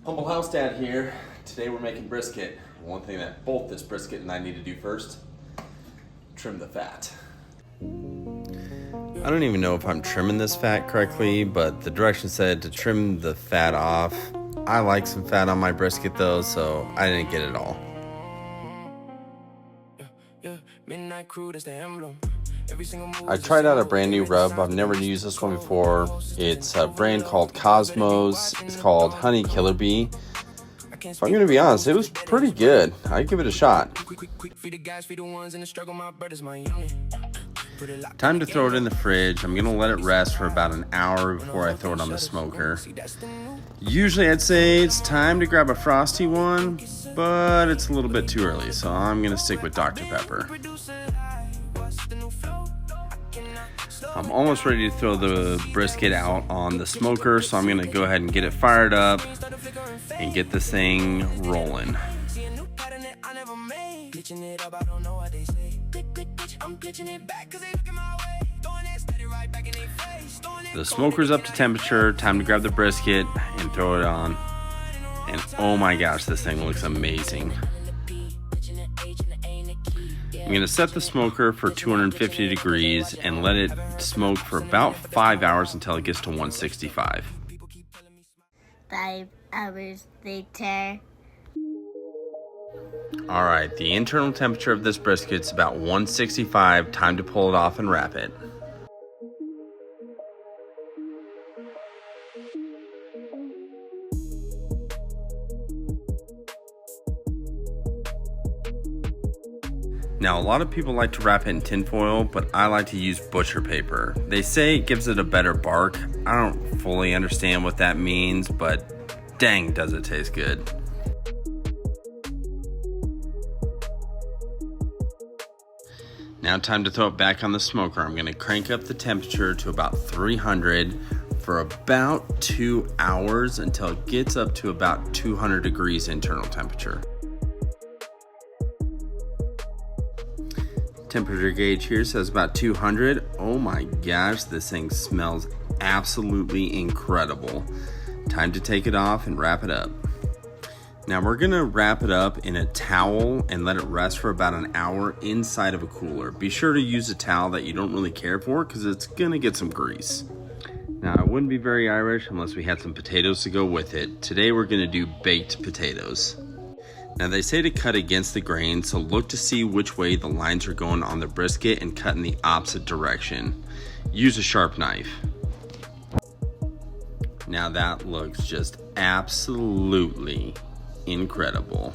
Humble House Dad here. Today we're making brisket. One thing that both this brisket and I need to do first, trim the fat. I don't even know if I'm trimming this fat correctly, but the directions said to trim the fat off. I like some fat on my brisket though, so I didn't get it all. I tried out a brand new rub. I've never used this one before. It's a brand called Cosmos. It's called Honey Killer Bee. If I'm going to be honest, it was pretty good. I'd give it a shot. Time to throw it in the fridge. I'm going to let it rest for about an hour before I throw it on the smoker. Usually I'd say it's time to grab a frosty one, but it's a little bit too early, so I'm going to stick with Dr. Pepper. I'm almost ready to throw the brisket out on the smoker, so I'm going to go ahead and get it fired up and get this thing rolling. The smoker's up to temperature. Time to grab the brisket and throw it on. And oh my gosh, this thing looks amazing. I'm going to set the smoker for 250 degrees and let it smoke for about 5 hours until it gets to 165. 5 hours later. Alright, the internal temperature of this brisket is about 165. Time to pull it off and wrap it. Now, a lot of people like to wrap it in tinfoil, but I like to use butcher paper. They say it gives it a better bark. I don't fully understand what that means, but dang, does it taste good. Now time to throw it back on the smoker. I'm gonna crank up the temperature to about 300 for about 2 hours until it gets up to about 200 degrees internal temperature. Temperature gauge here says about 200. Oh my gosh, this thing smells absolutely incredible. Time to take it off and wrap it up. Now we're gonna wrap it up in a towel and let it rest for about an hour inside of a cooler. Be sure to use a towel that you don't really care for because it's gonna get some grease. Now I wouldn't be very Irish unless we had some potatoes to go with it. Today we're gonna do baked potatoes. Now they say to cut against the grain, so look to see which way the lines are going on the brisket and cut in the opposite direction. Use a sharp knife. Now that looks just absolutely incredible.